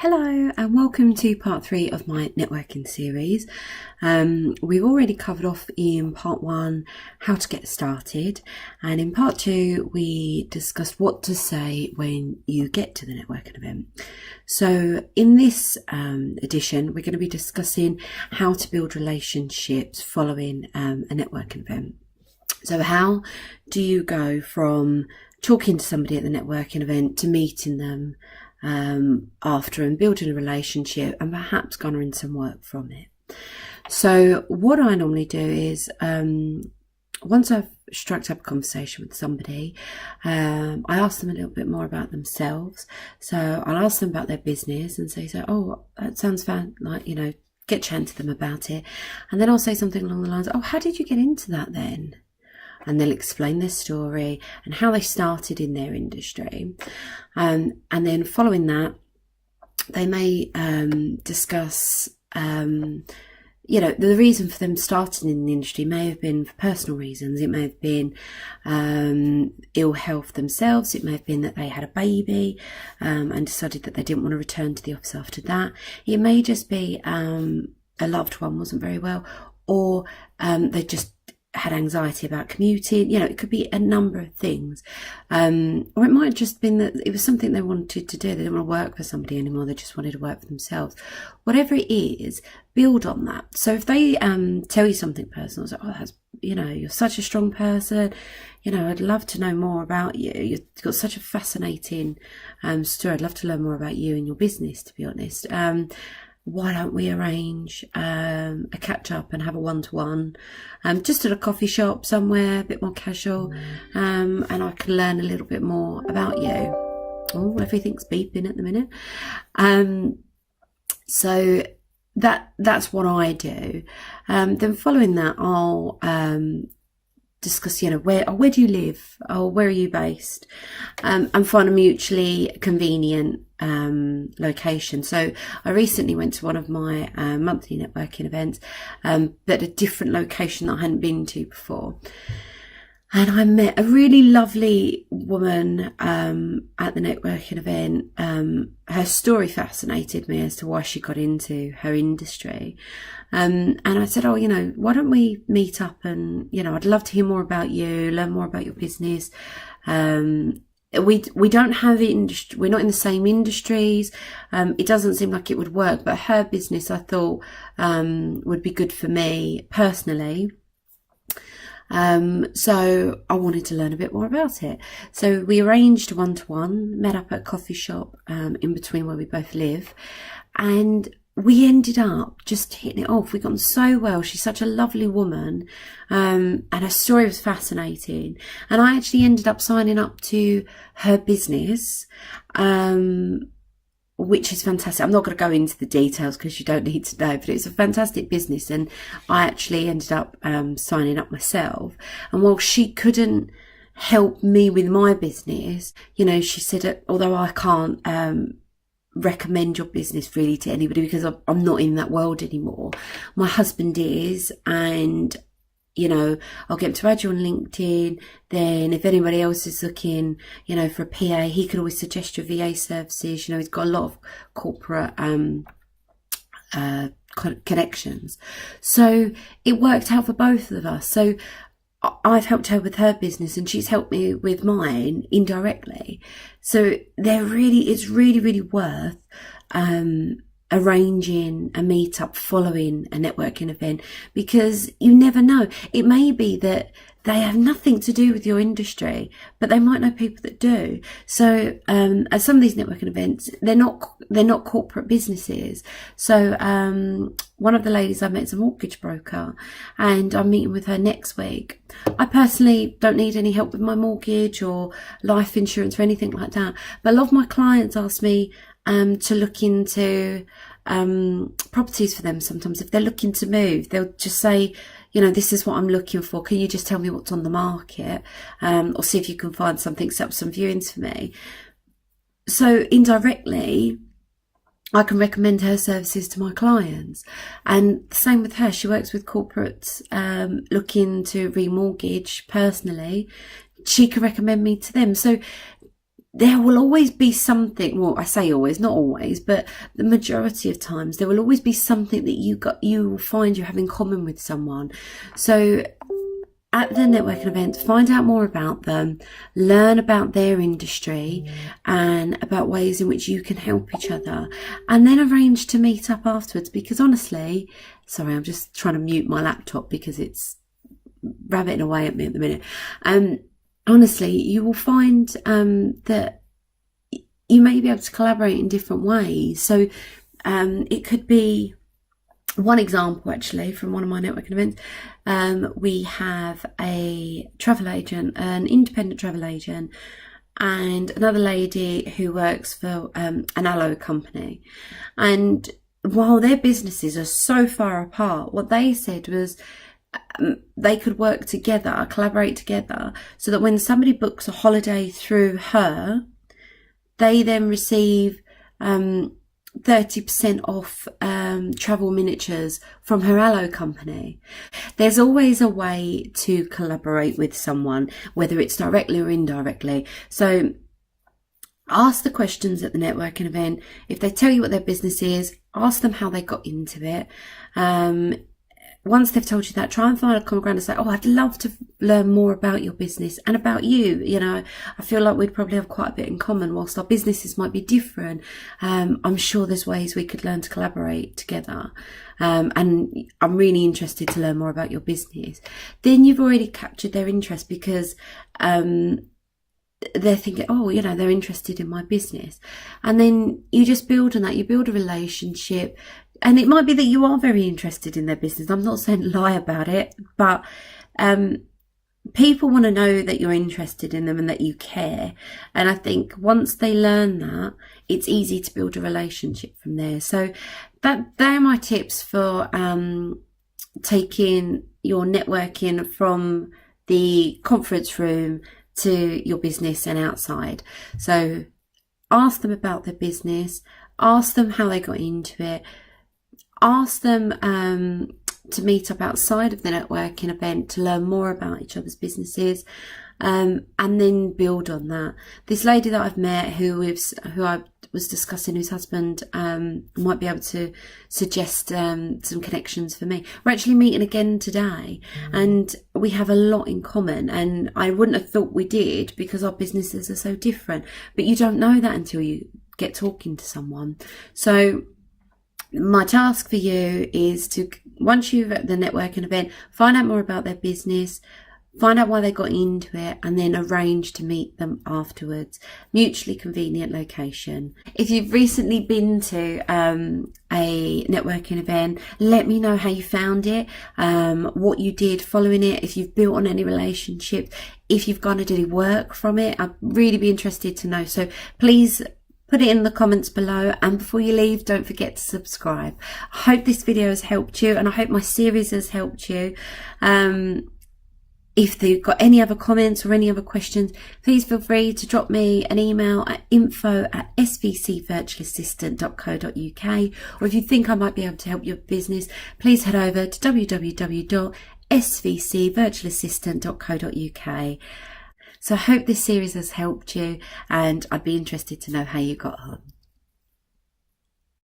Hello and welcome to part 3 of my networking series. We've already covered off in part 1 how to get started, and in part 2 we discussed what to say when you get to the networking event. So in this edition we're going to be discussing how to build relationships following a networking event. So how do you go from talking to somebody at the networking event to meeting them after and building a relationship and perhaps garnering some work from it? So what I normally do is once I've struck up a conversation with somebody, I ask them a little bit more about themselves. So I'll ask them about their business and say, oh, that sounds fun, like, you know, get chatting to them about it. And then I'll say something along the lines, oh, how did you get into that then? And they'll explain their story and how they started in their industry. And then following that, they may discuss, the reason for them starting in the industry may have been for personal reasons. It may have been ill health themselves. It may have been that they had a baby and decided that they didn't want to return to the office after that. It may just be a loved one wasn't very well, or they just had anxiety about commuting. It could be a number of things, or it might have just been that it was something they wanted to do. They didn't want to work for somebody anymore, they just wanted to work for themselves. Whatever it is, build on that. So if they tell you something personal, so, oh, that's, you're such a strong person, I'd love to know more about you, you've got such a fascinating story, I'd love to learn more about you and your business, to be honest. Why don't we arrange a catch up and have a one-to-one, just at a coffee shop somewhere, a bit more casual, and I can learn a little bit more about you. Oh, everything's beeping at the minute. So that's what I do. Then following that, I'll discuss, where do you live? Oh, where are you based? And find a mutually convenient location. So I recently went to one of my monthly networking events, but a different location that I hadn't been to before. And I met a really lovely woman at the networking event. Her story fascinated me as to why she got into her industry. And I said, oh, why don't we meet up and, I'd love to hear more about you, learn more about your business. We don't have industry, we're not in the same industries. It doesn't seem like it would work, but her business I thought would be good for me personally. So I wanted to learn a bit more about it. So we arranged a one-to-one, met up at a coffee shop in between where we both live, and we ended up just hitting it off. We got on so well. She's such a lovely woman, and her story was fascinating. And I actually ended up signing up to her business, which is fantastic. I'm not going to go into the details because you don't need to know, but it's a fantastic business, and I actually ended up signing up myself. And while she couldn't help me with my business, she said, although I can't recommend your business really to anybody because I'm not in that world anymore, my husband is, and I'll get him to add you on LinkedIn. Then if anybody else is looking, for a PA, he could always suggest your VA services. He's got a lot of corporate connections. So it worked out for both of us. So I've helped her with her business and she's helped me with mine indirectly. So it's really, really worth arranging a meetup following a networking event, because you never know. It may be that they have nothing to do with your industry, but they might know people that do. So at some of these networking events, they're not corporate businesses. So one of the ladies I met is a mortgage broker, and I'm meeting with her next week. I personally don't need any help with my mortgage or life insurance or anything like that, but a lot of my clients ask me to look into properties for them. Sometimes if they're looking to move, they'll just say, this is what I'm looking for, can you just tell me what's on the market, or see if you can find something, set up some viewings for me. So indirectly I can recommend her services to my clients. And the same with her, she works with corporates looking to remortgage personally, she can recommend me to them. So there will always be something, well, I say always, not always, but the majority of times there will always be something that you will find you have in common with someone. So at the networking events, find out more about them, learn about their industry and about ways in which you can help each other, and then arrange to meet up afterwards. Because honestly, sorry, I'm just trying to mute my laptop because it's rabbiting away at me at the minute. Honestly, you will find that you may be able to collaborate in different ways. So it could be, one example actually from one of my networking events, we have a travel agent, an independent travel agent, and another lady who works for an aloe company. And while their businesses are so far apart, what they said was they could work together, collaborate together, so that when somebody books a holiday through her, they then receive 30% off travel miniatures from her aloe company. There's always a way to collaborate with someone, whether it's directly or indirectly. So ask the questions at the networking event. If they tell you what their business is, ask them how they got into it. Once they've told you that, try and find a common ground and say, oh, I'd love to learn more about your business and about you. You know, I feel like we'd probably have quite a bit in common. Whilst our businesses might be different, I'm sure there's ways we could learn to collaborate together. And I'm really interested to learn more about your business. Then you've already captured their interest, because they're thinking, oh, you know, they're interested in my business. And then you just build on that. You build a relationship. And it might be that you are very interested in their business. I'm not saying lie about it, but people want to know that you're interested in them and that you care. And I think once they learn that, it's easy to build a relationship from there. So they're my tips for taking your networking from the conference room to your business and outside. So ask them about their business, ask them how they got into it, ask them to meet up outside of the networking event to learn more about each other's businesses, and then build on that. This lady that I've met who I was discussing, whose husband might be able to suggest some connections for me. We're actually meeting again today, and we have a lot in common, and I wouldn't have thought we did because our businesses are so different, but you don't know that until you get talking to someone. So my task for you is to, once you're at the networking event, find out more about their business, find out why they got into it, and then arrange to meet them afterwards. Mutually convenient location. If you've recently been to a networking event, let me know how you found it, what you did following it, if you've built on any relationships, if you've garnered any work from it. I'd really be interested to know. So please put it in the comments below, and before you leave, don't forget to subscribe. I hope this video has helped you, and I hope my series has helped you. If you've got any other comments or any other questions, please feel free to drop me an email at info@svcvirtualassistant.co.uk, or if you think I might be able to help your business, please head over to www.svcvirtualassistant.co.uk. So I hope this series has helped you, and I'd be interested to know how you got on.